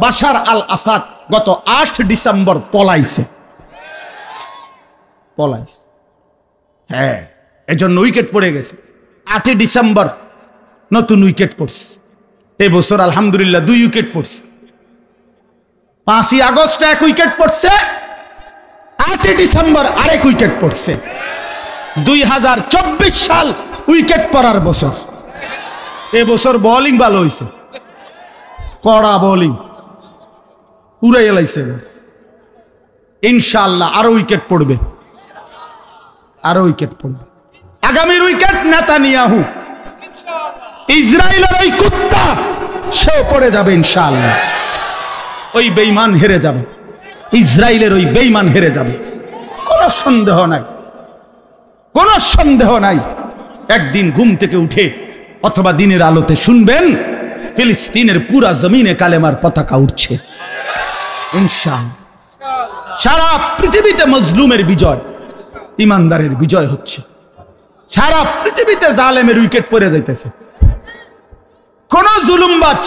বাশার আল আসাদ গত 8 ডিসেম্বর পলাইছে। হ্যাঁ, এজন্য উইকেট পড়ে গেছে। 8 ডিসেম্বর নতুন উইকেট পড়ছে। এই বছর আলহামদুলিল্লাহ 2 উইকেট পড়ছে। 5ই আগস্ট 1 উইকেট পড়ছে, 8 ডিসেম্বর আরেক উইকেট পড়ছে। 2024 সাল উইকেট পড়ার বছর। এ বছর বোলিং ভালো হয়েছে, কড়া বোলিং উড়ে এলাইছে। ইনশাআল্লাহ আরো উইকেট পড়বে, আরো উইকেট পড়বে। আগামীর উইকেট নেতানিয়াহু, ইসরায়েলের ওই কুত্তা, সেও পড়ে যাবে ইনশাআল্লাহ। ওই বেঈমান হেরে যাবে, ইসরায়েলের ওই বেঈমান হেরে যাবে, কোনো সন্দেহ নাই, কোনো সন্দেহ নাই। একদিন ঘুম থেকে উঠে অথবা দিনের আলোতে শুনবেন ফিলিস্তিনের পুরা জমিনে কালেমার পতাকা উঠছে ইনশাআল্লাহ। সারা পৃথিবীতে মজলুমের বিজয়, ইমানদারের বিজয় হচ্ছে। সারা পৃথিবীতে জালেমের উইকেট পড়ে যাইতেছে, কোন জুলুমবাজ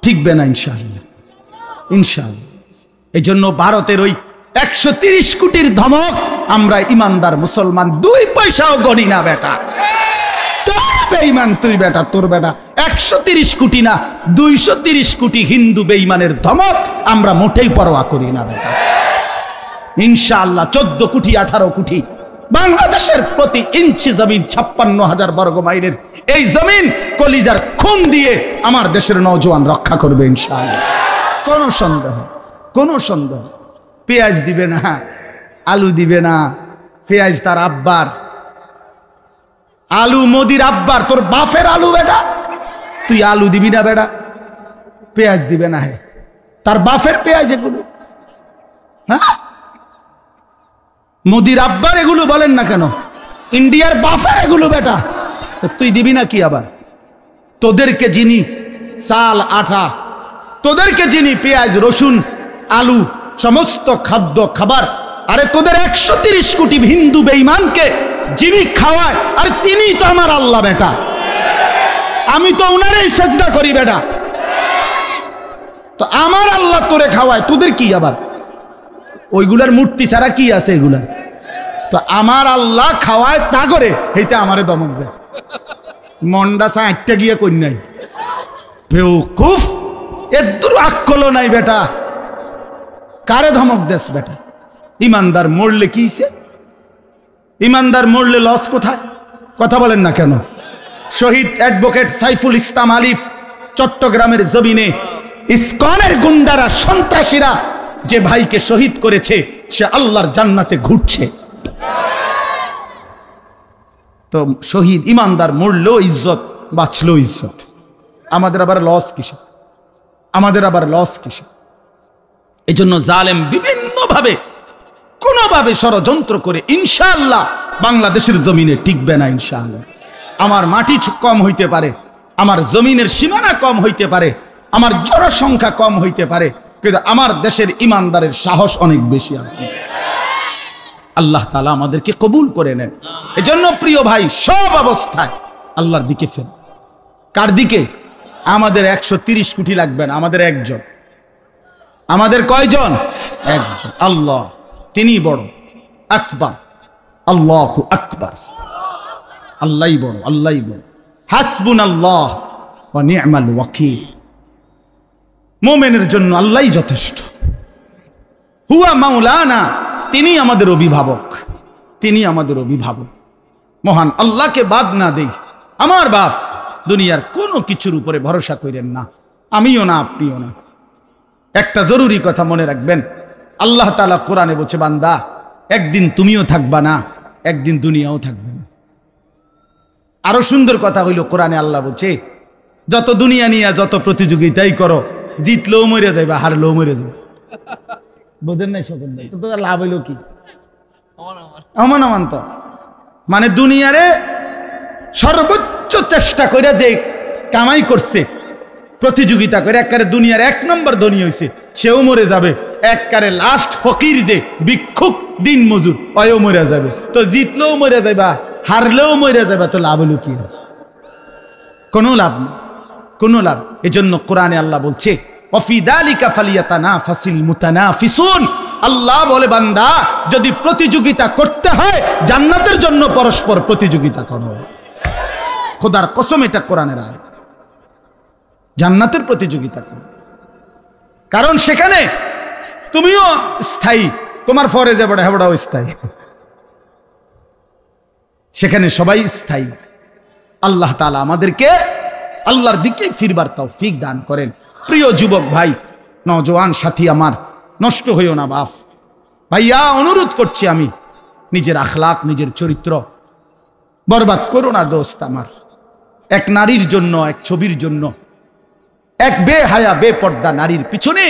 ঠিকবে না ইনশাআল্লাহ, ইনশাআল্লাহ। এই জন্য ভারতের ওই 130 কোটির ধমক আমরা ইমানদার মুসলমান 2 পয়সাও গণি না বেটা। তোর বেঈমান তুই বেটা, তোর বেটা 130 কোটি না 230 কোটি হিন্দু বেঈমানের ধমক আমরা মোটেই পরোয়া করি না বেটা। ইনশাআল্লাহ 14 কোটি 18 কোটি বাংলাদেশের প্রতি ইঞ্চি জমিন 56,000 বর্গ মাইলের এই জমিন কলিজার খুন দিয়ে আমার দেশের নওজোয়ান রক্ষা করবে ইনশাআল্লাহ। কোন সন্দেহ, কোন সন্দেহ। পেঁয়াজ দিবে না, আলু দিবে না, পেঁয়াজ তার আব্বার, আলু মোদির আব্বার, তোর বাপের আলু বেটা, তুই আলু দিবি না বেটা, পেঁয়াজ দিবে না, হে তার বাপের পেঁয়াজ এগুলো। হ্যাঁ, মোদির আব্বার এগুলো বলেন না কেন, ইন্ডিয়ার বাপের এগুলো বেটা, তুই দিবি না কি আবার? তোদেরকে যিনি চাল আটা, তোদেরকে যিনি পেঁয়াজ রসুন আলু সমস্ত খাদ্য খাবার, আরে তোদের 130 কোটি হিন্দু বেঈমানকে যিনি খাওয়ায়, আর তিনি তো আমার আল্লাহ বেটা, আমি তো উনারই সেজদা করি বেটা। তো আমার আল্লাহ তোরে খাওয়ায়, তোদের কি আবার? ওইগুলার মূর্তি ছাড়া কি আছে এগুলার? তো আমার আল্লাহ খাওয়ায় তা করে এইটা আমারে দমক দেয়। মন্ডা সা 8টা গিয়ে কই নাই, বেউকুফ, এদুর আকল নাই বেটা, কারে ধমক দেস বেটা? ইমানদার মরলে কি হইছে? ইমানদার মরলে লস কোথায়? কথা বলেন না কেন? শহীদ অ্যাডভোকেট সাইফুল ইসলাম আলিফ চট্টগ্রামের জমিনে ইসকনের গুন্ডারা, সন্ত্রাসীরা যে ভাইকে শহীদ করেছে, সে আল্লাহর জান্নাতে ঘুরছে। তো শহীদ ইমানদার মরলো ইজ্জত, বাঁচলো ইজ্জত। আমাদের আবার লস কিসে? আমাদের আবার লস কিসে? এই জন্য জালেম বিভিন্নভাবে কোনোভাবে ষড়যন্ত্র করে ইনশাআল্লাহ বাংলাদেশের জমিনে টিকবে না ইনশাআল্লাহ। আমার মাটি কম হইতে পারে, আমার জমিনের সীমানা কম হইতে পারে, আমার জনসংখ্যা কম হইতে পারে, কিন্তু আমার দেশের ইমানদারের সাহস অনেক বেশি আছে। আল্লাহ তাআলা আমাদেরকে কবুল করে নেন। এজন্য প্রিয় ভাই, সব অবস্থায় আল্লাহর দিকে ফের। কার দিকে? আমাদের 130 কোটি লাগবে না, আমাদের একজন। আমাদের কয়জন? একজন। আল্লাহ তিনি বড়, আকবার, আল্লাহু আকবার, আল্লাহই বড়, আল্লাহই বড়। হাসবুনাল্লাহ ওয়া নি'মাল ওয়াকিল। মুমিনের জন্য আল্লাহই যথেষ্ট। হুয়া মাওলানা, তিনি আমাদের অভিভাবক, তিনি আমাদের অভিভাবক। মহান আল্লাহকে বাদ না দেই। আমার বাপ, দুনিয়ার কোনো কিছুর উপরে ভরসা করেন না, আমিও না, আপনিও না। একটা জরুরি কথা মনে রাখবেন, আল্লাহ তাআলা কোরআনে বলছে, বান্দা একদিন তুমিও থাকবা না, একদিন দুনিয়াও থাকবে না। আরো সুন্দর কথা হইল, কোরআনে আল্লাহ বলছে, যত দুনিয়া নিয়ে যত প্রতিযোগিতাই করো, জিতলেও মরে যাইবা, হারলেও মরে যাবে। বোঝেন নাই? সকল নাই তো লাভ হইল কি? অমান অমান তো মানে দুনিয়ারে সর্বোচ্চ চেষ্টা করে যে কামাই করছে, প্রতিযোগিতা করে একবারে দুনিয়ার 1 নম্বর ধনী হয়েছে, সেও মরে যাবে। একবারে লাস্ট ফকির যে ভিক্ষুক দিন মজুর, অয়ও মরে যাবে। তো জিতলেও মরে যাইবা, হারলেও মরে যাবে, তো লাভ হলো কি? কোনো লাভ নেই, কোনো লাভ। এজন্য কোরআনে আল্লাহ বলছে, ওয়াফি যালিকা ফালিয়াতানাফাসিল মুতানাফিসুন। আল্লাহ বলে, বান্দা যদি প্রতিযোগিতা করতে হয় জান্নাতের জন্য পরস্পর প্রতিযোগিতা করো। খোদার কসম, এটা কোরআনের আয়াত। জান্নাতের প্রতিযোগিতা করো, কারণ সেখানে তুমিও স্থায়ী, তোমার ফরজে বড় হেবড়াও স্থায়ী, সেখানে সবাই স্থায়ী। আল্লাহ তাআলা আমাদেরকে আল্লাহর দিকে ফিরবার তৌফিক দান করেন। প্রিয় যুবক ভাই, নওজোয়ান সাথী আমার, নষ্ট হইও না বাপ ভাইয়া, অনুরোধ করছি আমি, নিজের আখলাক, নিজের চরিত্র বরবাদ করো না দোস্ত আমার। এক নারীর জন্য, এক ছবির জন্য, এক বেহায়া বেপর্দা নারীর পিছনে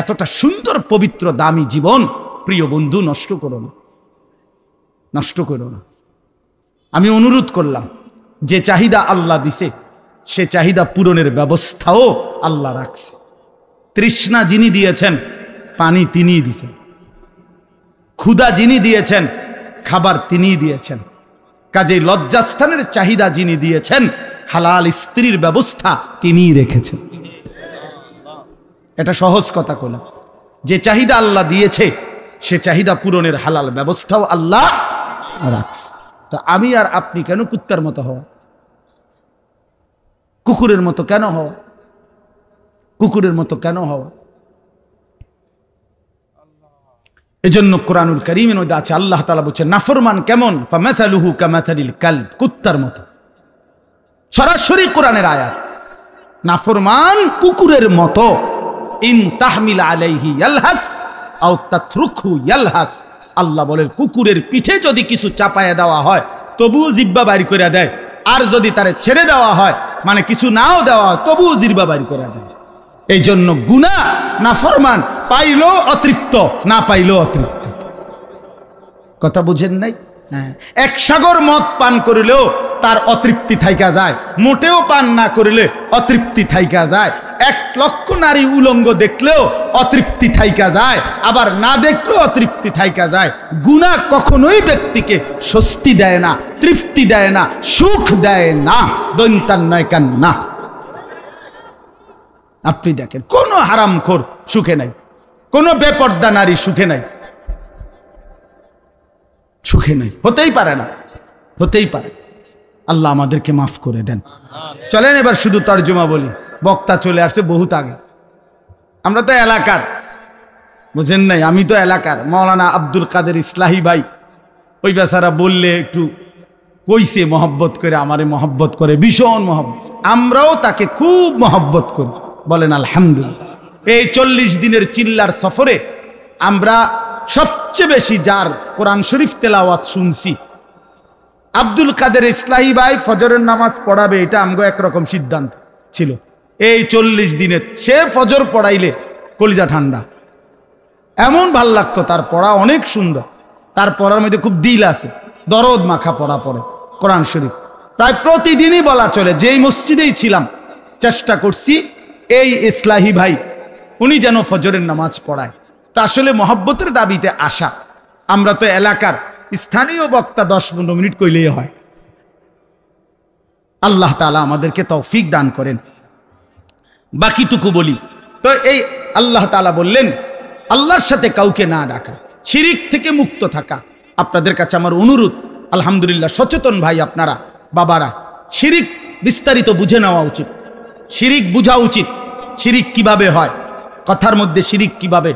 এতটা সুন্দর পবিত্র দামি জীবন, প্রিয় বন্ধু, নষ্ট করো না, নষ্ট করো না। আমি অনুরোধ করলাম, যে চাহিদা আল্লাহ দিছে সে চাহিদা পূরণের ব্যবস্থাও আল্লাহ রাখছে। তৃষ্ণা যিনি দিয়েছেন পানি তিনিই দিয়েছেন, ক্ষুধা যিনি দিয়েছেন খাবার তিনিই দিয়েছেন। কাজেই লজ্জাস্থানের চাহিদা যিনি দিয়েছেন, হালাল স্ত্রীর ব্যবস্থা তিনিই রেখেছেন। এটা সহজ কথা বলা, যে চাহিদা আল্লাহ দিয়েছে সে চাহিদা পূরণের হালাল ব্যবস্থাও আল্লাহ রাখছে। তো আমি আর আপনি কেন কুত্তার মতো হওয়া, কুকুরের মতো কেন হওয়া, কুকুরের মতো কেন হওয়া? এজন্য কোরআনুল কারীমের মধ্যে আছে, আল্লাহ তাআলা বলেছেন নাফরমান কেমন, ফামাথালুহু কামাথালিল কালব, কুত্তার মতো। সরাসরি কোরআনের আয়াত। নাফরমান কুকুরের মতো। ইন তাহমিল আলাইহি ইয়ালহাস আও তাতরুকহু ইয়ালহাস। আল্লাহ বলেন, কুকুরের পিঠে যদি কিছু চাপায়া দেওয়া হয় তবুও জিহ্বা বাইর করে দেয়, আর যদি তারে ছেড়ে দেওয়া হয়, মানে কিছু নাও দেওয়া হয়, তবুও জিহ্বা বাইর করে দেয়। এই জন্য গুনাহ, নাফরমান পাইলো অতৃপ্ত, না পাইলো অতৃপ্ত। কথা বুঝেন নাই? এক সাগর মদ পান করিলেও তার অতৃপ্তি থাইকা যায়, মোটেও পান না করিলে অতৃপ্তি থাইকা যায়। 1,00,000 নারী উলঙ্গ দেখলেও অতৃপ্তি থাইকা যায়, আবার না দেখলেও অতৃপ্তি থাইকা যায়। গুনাহ কখনোই ব্যক্তিকে স্বস্তি দেয় না, তৃপ্তি দেয় না, সুখ দেয় না। দৈন্তান নয় কান না। আপনি দেখেন, কোন হারামখোর সুখে নাই, কোন বেপর্দা নারী সুখে নাই, সুখে নাই, হতেই পারে না, হতেই পারে। আল্লাহ আমাদেরকে মাফ করে দেন। চলেন এবার শুধু তর্জমা বলি, বক্তা চলে আসছে বহুত আগে। আমরা তো এলাকার, বুঝেন নাই, আমি তো এলাকার। মাওলানা আব্দুল কাদের ইসলাহি ভাই, ওই বেচারা বললে একটু কইছে মহব্বত করে, আমারে মহব্বত করে, ভীষণ মহব্বত। আমরাও তাকে খুব মহব্বত করি, বলেন আলহামদুলিল্লাহ। এই 40 দিনের চিল্লার সফরে আমরা সবচেয়ে বেশি যার কোরআন শরীফ তেলাওয়াত শুনছি, আব্দুল কাদের ইসলাহি ভাই ফজরের নামাজ পড়াবে, এটা আমগো একরকম সিদ্ধান্ত ছিল। এই 40 দিনে সে ফজর পড়াইলে কলিজা ঠান্ডা, এমন ভাল লাগতো। তার পড়া অনেক সুন্দর, তার পড়ার মধ্যে খুব দিল আছে, দরদ মাখা পড়া পড়ে কোরআন শরীফ। প্রায় প্রতিদিনই বলা চলে, যেই মসজিদেই ছিলাম চেষ্টা করছি এই ইসলাহি ভাই উনি যেন ফজরের নামাজ পড়ায়। তা আসলে মহব্বতের দাবিতে আসা, আমরা তো এলাকার স্থানীয় বক্তা 10-15 মিনিট কইলেই হয়। আল্লাহ তাআলা আমাদেরকে তৌফিক দান করেন। বাকিটুকু বলি তো, এই আল্লাহ তাআলা বললেন আল্লাহর সাথে কাউকে না ডাকা, শিরিক থেকে মুক্ত থাকা। আপনাদের কাছে আমার অনুরোধ, আলহামদুলিল্লাহ সচেতন ভাই আপনারা, বাবারা, শিরিক বিস্তারিত বুঝে নেওয়া উচিত, শিরিক বুঝা উচিত। শিরিক কিভাবে হয়, কথার মধ্যে শিরিক কিভাবে,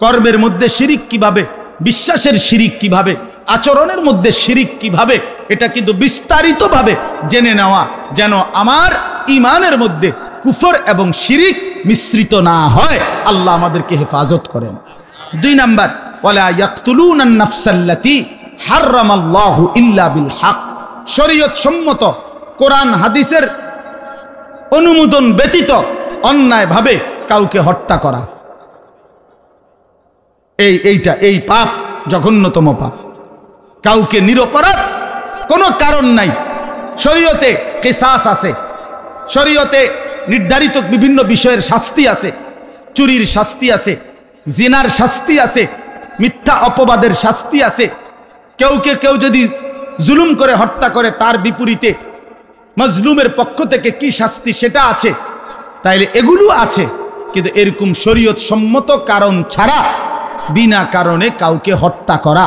কর্মের মধ্যে শিরিক কিভাবে, বিশ্বাসের শিরিক কিভাবে, আচরণের মধ্যে শিরিক কিভাবে, এটা কিন্তু বিস্তারিতভাবে জেনে নেওয়া, যেন আমার ঈমানের মধ্যে কুফর এবং শিরিক মিশ্রিত না হয়। আল্লাহ আমাদেরকে হেফাজত করেন। 2 নাম্বার, ওয়ালা ইয়াকতুলুনান নাফসাল্লাতী হারামাল্লাহু ইল্লা বিল হক। শরীয়ত সম্মত কোরআন হাদিসের অনুমোদন ব্যতীত অন্যায়ভাবে কাউকে হত্যা করা, এই পাপ, জঘন্যতম পাপ। কাউকে নিরপরাধ, কোনো কারণ নাই, শরীয়তে কিসাস আছে, শরীয়তে নির্ধারিত বিভিন্ন বিষয়ের শাস্তি আছে। চুরির শাস্তি আছে, জিনার শাস্তি আছে, মিথ্যা অপবাদের শাস্তি আছে। কেউ যদি জুলুম করে হত্যা করে, তার বিপরীতে মাজলুমের পক্ষ থেকে কি শাস্তি সেটা আছে। তাইলে এগুলো আছে, কিন্তু এরকম শরীয়ত সম্মত কারণ ছাড়া বিনা কারণে কাউকে হত্যা করা